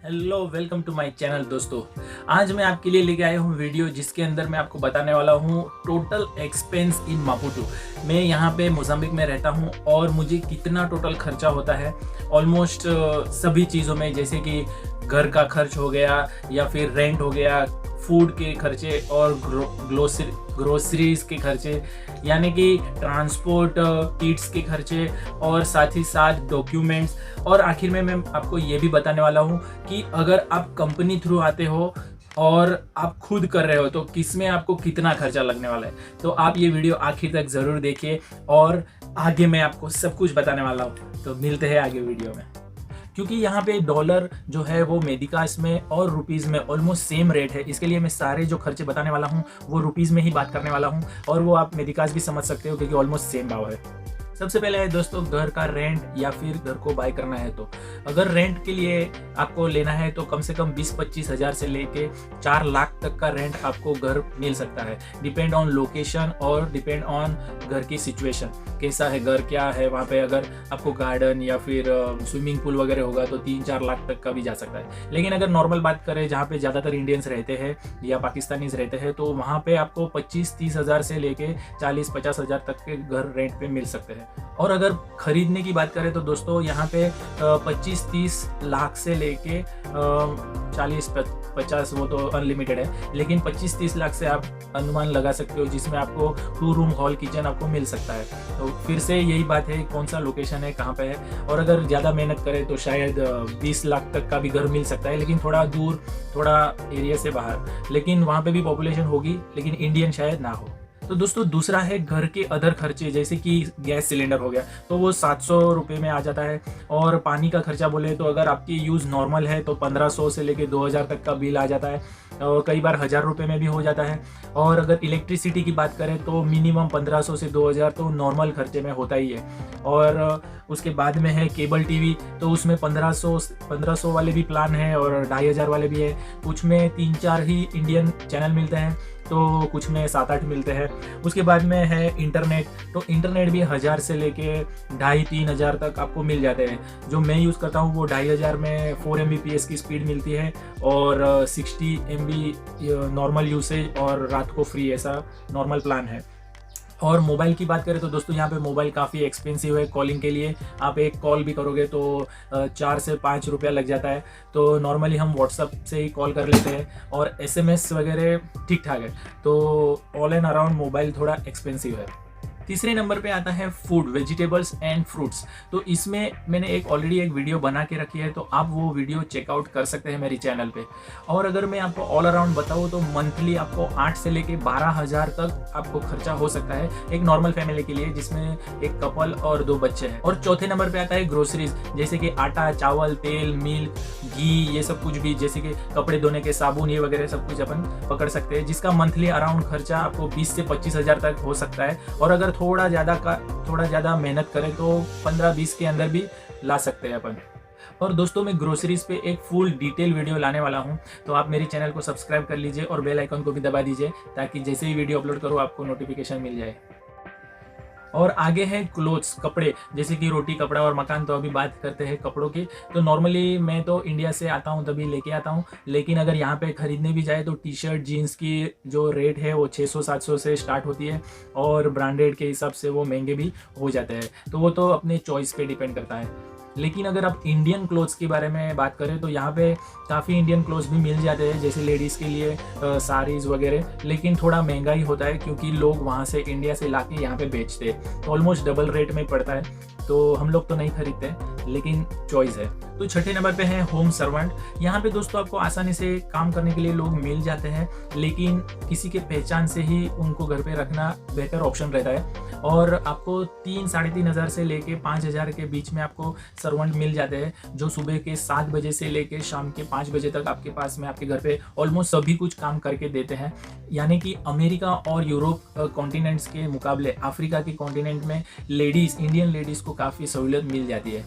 Hello, welcome to my channel दोस्तों। आज मैं आपके लिए लेके आया हूँ वीडियो जिसके अंदर मैं आपको बताने वाला हूँ टोटल एक्सपेंस इन मापुटो। मैं यहाँ पे मोजाम्बिक में रहता हूँ और मुझे कितना टोटल खर्चा होता है ऑलमोस्ट सभी चीज़ों में, जैसे कि घर का खर्च हो गया या फिर रेंट हो गया, फूड के खर्चे और ग्रोसरीज के खर्चे, यानी कि ट्रांसपोर्ट, किट्स के खर्चे और साथ ही साथ डॉक्यूमेंट्स। और आखिर में मैं आपको ये भी बताने वाला हूँ कि अगर आप कंपनी थ्रू आते हो और आप खुद कर रहे हो तो किस में आपको कितना खर्चा लगने वाला है। तो आप ये वीडियो आखिर तक ज़रूर देखिए और आगे मैं आपको सब कुछ बताने वाला हूँ। तो मिलते हैं आगे वीडियो में। क्योंकि यहाँ पे डॉलर जो है वो मेडिकास में और रुपीज़ में ऑलमोस्ट सेम रेट है, इसके लिए मैं सारे जो खर्चे बताने वाला हूँ वो रुपीज़ में ही बात करने वाला हूँ और वो आप मेडिकास भी समझ सकते हो क्योंकि ऑलमोस्ट सेम भाव है। सबसे पहले है दोस्तों घर का रेंट या फिर घर को बाय करना है तो अगर रेंट के लिए आपको लेना है तो कम से कम 20-25 हज़ार से लेके 4 लाख तक का रेंट आपको घर मिल सकता है। डिपेंड ऑन लोकेशन और डिपेंड ऑन घर की सिचुएशन, कैसा है घर, क्या है वहाँ पे। अगर आपको गार्डन या फिर स्विमिंग पूल वगैरह होगा तो 3-4 लाख तक का भी जा सकता है। लेकिन अगर नॉर्मल बात करें जहाँ पे ज़्यादातर इंडियंस रहते हैं या पाकिस्तानीज रहते हैं तो वहाँ पे आपको 25-30 हज़ार से लेके 40-50 हज़ार तक के घर रेंट पे मिल सकते हैं। और अगर खरीदने की बात करें तो दोस्तों यहाँ पे 25-30 लाख से लेके 40-50, वो तो अनलिमिटेड है, लेकिन 25-30 लाख से आप अनुमान लगा सकते हो जिसमें आपको 2 रूम हॉल किचन आपको मिल सकता है। तो फिर से यही बात है कौन सा लोकेशन है, कहाँ पे है। और अगर ज़्यादा मेहनत करें तो शायद 20 लाख तक का भी घर मिल सकता है, लेकिन थोड़ा दूर, थोड़ा एरिया से बाहर, लेकिन वहाँ पे भी पॉपुलेशन होगी, लेकिन इंडियन शायद ना हो। तो दोस्तों दूसरा है घर के अदर खर्चे, जैसे कि गैस सिलेंडर हो गया तो वो 700 रुपये में आ जाता है। और पानी का खर्चा बोले तो अगर आपकी यूज़ नॉर्मल है तो 1500 से लेके 2000 तक का बिल आ जाता है और कई बार 1000 रुपये में भी हो जाता है। और अगर इलेक्ट्रिसिटी की बात करें तो मिनिमम 1500 से 2000 तो नॉर्मल खर्चे में होता ही है। और उसके बाद में है केबल टीवी, तो उसमें 1500 वाले भी प्लान है और 2500 वाले भी है। कुछ में 3-4 ही इंडियन चैनल मिलते हैं तो कुछ में 7-8 मिलते हैं। उसके बाद में है इंटरनेट, तो इंटरनेट भी 1000 से लेके 2,500-3 हज़ार तक आपको मिल जाते हैं। जो मैं यूज़ करता हूँ वो 2500 में 4 Mbps की स्पीड मिलती है और 60 MB नॉर्मल यूसेज और रात को फ्री, ऐसा नॉर्मल प्लान है। और मोबाइल की बात करें तो दोस्तों यहाँ पे मोबाइल काफ़ी एक्सपेंसिव है। कॉलिंग के लिए आप एक कॉल भी करोगे तो 4 से 5 रुपया लग जाता है। तो नॉर्मली हम व्हाट्सअप से ही कॉल कर लेते हैं और SMS वगैरह ठीक ठाक है। तो ऑल एंड अराउंड मोबाइल थोड़ा एक्सपेंसिव है। तीसरे नंबर पे आता है फूड, वेजिटेबल्स एंड फ्रूट्स। तो इसमें मैंने ऑलरेडी एक वीडियो बना के रखी है, तो आप वो वीडियो चेकआउट कर सकते हैं मेरी चैनल पे। और अगर मैं आपको ऑल अराउंड बताऊँ तो मंथली आपको 8 से लेके 12 हज़ार तक आपको खर्चा हो सकता है एक नॉर्मल फैमिली के लिए जिसमें एक कपल और 2 बच्चे हैं। और चौथे नंबर पे आता है ग्रोसरीज, जैसे कि आटा, चावल, तेल, मिल्क, घी, ये सब कुछ भी, जैसे कि कपड़े धोने के साबुन, ये वगैरह सब कुछ अपन पकड़ सकते हैं, जिसका मंथली अराउंड खर्चा आपको 20 से 25 हज़ार तक हो सकता है। और अगर थोड़ा ज़्यादा मेहनत करें तो 15-20 के अंदर भी ला सकते हैं अपन। और दोस्तों मैं ग्रोसरीज पे एक फुल डिटेल वीडियो लाने वाला हूं, तो आप मेरी चैनल को सब्सक्राइब कर लीजिए और बेल आइकन को भी दबा दीजिए ताकि जैसे ही वीडियो अपलोड करूं आपको नोटिफिकेशन मिल जाए। और आगे है क्लोथ्स, कपड़े, जैसे कि रोटी, कपड़ा और मकान। तो अभी बात करते हैं कपड़ों की। तो नॉर्मली मैं तो इंडिया से आता हूँ तभी लेके आता हूँ, लेकिन अगर यहाँ पे खरीदने भी जाए तो टी शर्ट, जीन्स की जो रेट है वो 600-700 से स्टार्ट होती है और ब्रांडेड के हिसाब से वो महंगे भी हो जाते हैं। तो वो तो अपने चॉइस पे डिपेंड करता है। लेकिन अगर आप इंडियन क्लोथ्स के बारे में बात करें तो यहाँ पे काफ़ी इंडियन क्लोथ्स भी मिल जाते हैं, जैसे लेडीज़ के लिए साड़ीज़ वगैरह, लेकिन थोड़ा महंगा ही होता है क्योंकि लोग वहाँ से इंडिया से लाके यहाँ पे बेचते हैं, तो ऑलमोस्ट डबल रेट में पड़ता है। तो हम लोग तो नहीं खरीदते, लेकिन चॉइस है। तो छठे नंबर पे है होम सर्वेंट। यहाँ पे दोस्तों आपको आसानी से काम करने के लिए लोग मिल जाते हैं, लेकिन किसी के पहचान से ही उनको घर पे रखना बेहतर ऑप्शन रहता है। और आपको 3-3.5 हज़ार से लेके 5 हज़ार के बीच में आपको सर्वेंट मिल जाते हैं, जो सुबह के 7 बजे से लेके शाम के 5 बजे तक आपके पास में आपके घर पे ऑलमोस्ट सभी कुछ काम करके देते हैं। यानी कि अमेरिका और यूरोप कॉन्टिनेंट्स के मुकाबले अफ्रीका के कॉन्टिनेंट में इंडियन लेडीज़ को काफ़ी सहूलियत मिल जाती है।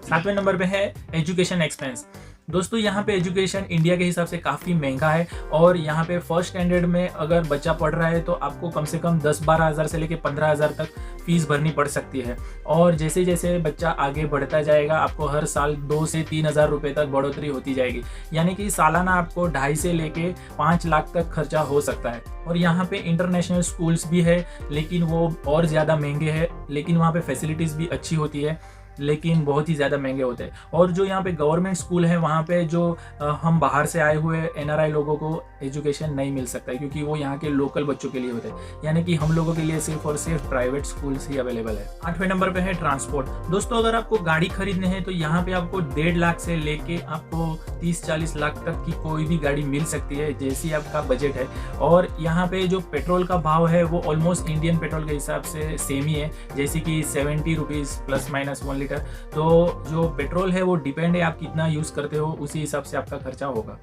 7वें नंबर पे है एजुकेशन एक्सपेंस। दोस्तों यहाँ पे एजुकेशन इंडिया के हिसाब से काफ़ी महंगा है और यहाँ पे फर्स्ट स्टैंडर्ड में अगर बच्चा पढ़ रहा है तो आपको कम से कम 10-12 हज़ार से लेके 15 हज़ार तक फीस भरनी पड़ सकती है। और जैसे जैसे बच्चा आगे बढ़ता जाएगा आपको हर साल 2 से 3 हज़ार रुपये तक बढ़ोतरी होती जाएगी, यानी कि सालाना आपको 2.5 से लेके 5 लाख तक खर्चा हो सकता है। और यहाँ पे इंटरनेशनल स्कूल्स भी है लेकिन वो और ज़्यादा महंगे हैं, लेकिन वहाँ पे फैसिलिटीज़ भी अच्छी होती है लेकिन बहुत ही ज़्यादा महंगे होते हैं। और जो यहाँ पे गवर्नमेंट स्कूल है वहाँ पे जो हम बाहर से आए हुए NRI लोगों को एजुकेशन नहीं मिल सकता है क्योंकि वो यहाँ के लोकल बच्चों के लिए होते हैं, यानी कि हम लोगों के लिए सिर्फ और सिर्फ प्राइवेट स्कूल्स ही अवेलेबल है। 8वें नंबर पे है ट्रांसपोर्ट। दोस्तों अगर आपको गाड़ी खरीदने है तो यहाँ पे आपको 1.5 लाख से लेके आपको 30-40 लाख तक की कोई भी गाड़ी मिल सकती है जैसी आपका बजट है। और यहाँ पे जो पेट्रोल का भाव है वो ऑलमोस्ट इंडियन पेट्रोल के हिसाब से सेम ही है, जैसे कि 70 रुपीज़ ±1 लीटर। तो जो पेट्रोल है वो डिपेंड है आप कितना यूज़ करते हो, उसी हिसाब से आपका खर्चा होगा।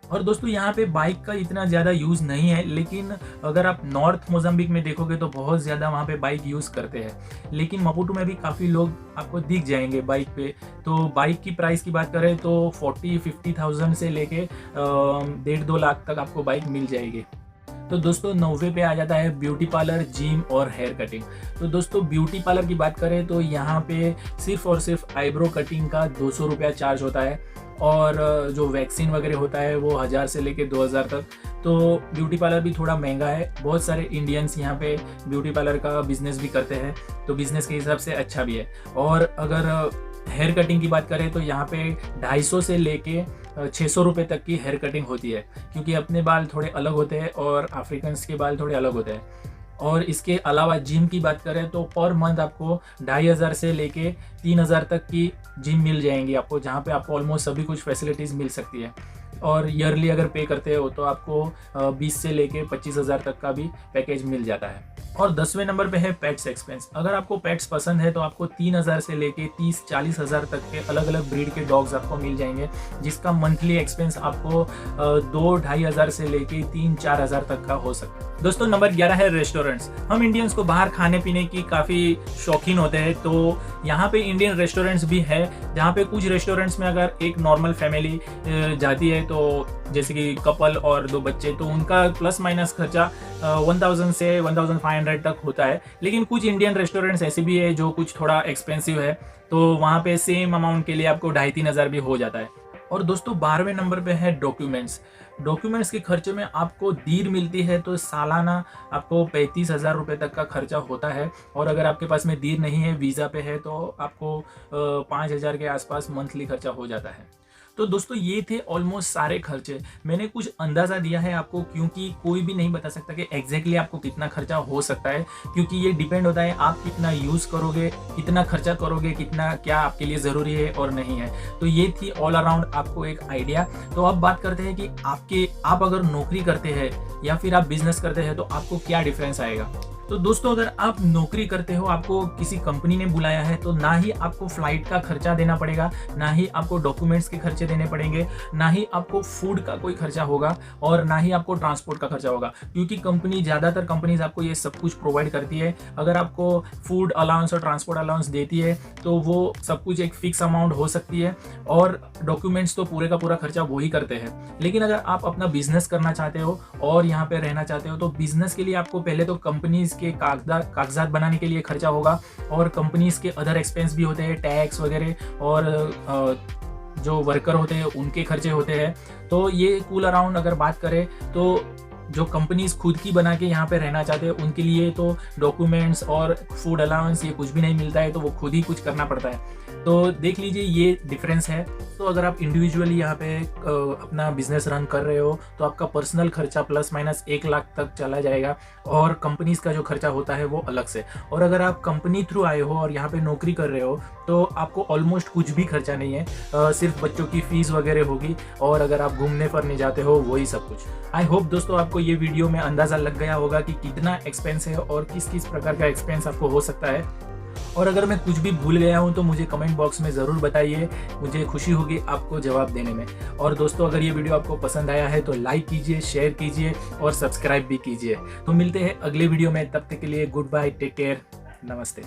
और दोस्तों यहाँ पे बाइक का इतना ज़्यादा यूज़ नहीं है, लेकिन अगर आप नॉर्थ मोजाम्बिक में देखोगे तो बहुत ज़्यादा वहाँ पे बाइक यूज़ करते हैं। लेकिन मपुटू में भी काफ़ी लोग आपको दिख जाएंगे बाइक पे। तो बाइक की प्राइस की बात करें तो 40-50,000 से लेके 1.5-2 लाख तक आपको बाइक मिल जाएगी। तो दोस्तों 9वें पे आ जाता है ब्यूटी पार्लर, जिम और हेयर कटिंग। तो दोस्तों ब्यूटी पार्लर की बात करें तो यहाँ पे सिर्फ और सिर्फ आईब्रो कटिंग का 200 रुपया चार्ज होता है और जो वैक्सीन वगैरह होता है वो 1000 से लेके 2000 तक। तो ब्यूटी पार्लर भी थोड़ा महंगा है। बहुत सारे इंडियंस यहाँ पे ब्यूटी पार्लर का बिजनेस भी करते हैं, तो बिजनेस के हिसाब से अच्छा भी है। और अगर हेयर कटिंग की बात करें तो यहाँ पे 250 से लेके 600 रुपये तक की हेयर कटिंग होती है, क्योंकि अपने बाल थोड़े अलग होते हैं और अफ्रीकन्स के बाल थोड़े अलग होते हैं। और इसके अलावा जिम की बात करें तो पर मंथ आपको 2500 से लेके 3000 तक की जिम मिल जाएंगी आपको, जहाँ पे आपको ऑलमोस्ट सभी कुछ फैसिलिटीज़ मिल सकती है। और ईयरली अगर पे करते हो तो आपको 20 से लेके 25,000 तक का भी पैकेज मिल जाता है। और 10वें नंबर पे है पेट्स एक्सपेंस। अगर आपको पेट्स पसंद है तो आपको 3000 से लेके 30-40 हज़ार तक के अलग अलग ब्रीड के डॉग्स आपको मिल जाएंगे, जिसका मंथली एक्सपेंस आपको 2-2.5 हज़ार से लेके 3-4 हज़ार तक का हो सकता है। दोस्तों नंबर 11 है रेस्टोरेंट्स। हम इंडियंस को बाहर खाने पीने की काफ़ी शौकीन होते हैं, तो यहाँ पे इंडियन रेस्टोरेंट्स भी है, जहाँ पे कुछ रेस्टोरेंट्स में अगर एक नॉर्मल फैमिली जाती है तो जैसे कि कपल और 2 बच्चे, तो उनका प्लस माइनस खर्चा 1000 से 1500 तक होता है। लेकिन कुछ इंडियन रेस्टोरेंट्स ऐसे भी है जो कुछ थोड़ा एक्सपेंसिव है, तो वहाँ पे सेम अमाउंट के लिए आपको 2,500-3 हज़ार भी हो जाता है। और दोस्तों 12वें नंबर पे है डॉक्यूमेंट्स के खर्चे में आपको दीर मिलती है तो सालाना आपको 35,000 रुपये तक का खर्चा होता है। और अगर आपके पास में दीर नहीं है, वीज़ा पे है, तो आपको 5,000 के आसपास मंथली खर्चा हो जाता है। तो दोस्तों ये थे ऑलमोस्ट सारे खर्चे। मैंने कुछ अंदाज़ा दिया है आपको, क्योंकि कोई भी नहीं बता सकता कि एग्जैक्टली आपको कितना खर्चा हो सकता है, क्योंकि ये डिपेंड होता है आप कितना यूज़ करोगे, कितना खर्चा करोगे, कितना क्या आपके लिए ज़रूरी है और नहीं है। तो ये थी ऑल अराउंड आपको एक आइडिया। तो अब बात करते हैं कि आप अगर नौकरी करते हैं या फिर आप बिजनेस करते हैं तो आपको क्या डिफरेंस आएगा। तो दोस्तों अगर आप नौकरी करते हो, आपको किसी कंपनी ने बुलाया है, तो ना ही आपको फ्लाइट का खर्चा देना पड़ेगा, ना ही आपको डॉक्यूमेंट्स के खर्चे देने पड़ेंगे, ना ही आपको फूड का कोई खर्चा होगा और ना ही आपको ट्रांसपोर्ट का खर्चा होगा, क्योंकि ज़्यादातर कंपनीज आपको ये सब कुछ प्रोवाइड करती है। अगर आपको फूड अलाउंस और ट्रांसपोर्ट अलाउंस देती है तो वो सब कुछ एक फिक्स अमाउंट हो सकती है, और डॉक्यूमेंट्स तो पूरे का पूरा खर्चा वो ही करते हैं। लेकिन अगर आप अपना बिजनेस करना चाहते हो और यहाँ पे रहना चाहते हो, तो बिजनेस के लिए आपको पहले तो कंपनीज के कागजात बनाने के लिए खर्चा होगा, और कंपनीज के अदर एक्सपेंस भी होते हैं, टैक्स वगैरह, और जो वर्कर होते हैं उनके खर्चे होते हैं। तो ये कूल अराउंड अगर बात करें तो जो कंपनीज खुद की बना के यहाँ पे रहना चाहते हैं उनके लिए तो डॉक्यूमेंट्स और फूड अलाउंस ये कुछ भी नहीं मिलता है, तो वो खुद ही कुछ करना पड़ता है। तो देख लीजिए ये डिफरेंस है। तो अगर आप इंडिविजुअली यहाँ पे अपना बिजनेस रन कर रहे हो तो आपका पर्सनल खर्चा प्लस माइनस 1 लाख तक चला जाएगा, और कंपनीज का जो खर्चा होता है वो अलग से। और अगर आप कंपनी थ्रू आए हो और यहाँ पे नौकरी कर रहे हो तो आपको ऑलमोस्ट कुछ भी खर्चा नहीं है, सिर्फ बच्चों की फीस वगैरह होगी, और अगर आप घूमने फिरने जाते हो वही सब कुछ। आई होप दोस्तों आपको ये वीडियो में अंदाज़ा लग गया होगा कि कितना एक्सपेंस है और किस किस प्रकार का एक्सपेंस आपको हो सकता है। और अगर मैं कुछ भी भूल गया हूं तो मुझे कमेंट बॉक्स में ज़रूर बताइए, मुझे खुशी होगी आपको जवाब देने में। और दोस्तों अगर ये वीडियो आपको पसंद आया है तो लाइक कीजिए, शेयर कीजिए और सब्सक्राइब भी कीजिए। तो मिलते हैं अगले वीडियो में, तब तक के लिए गुड बाय, टेक केयर, नमस्ते।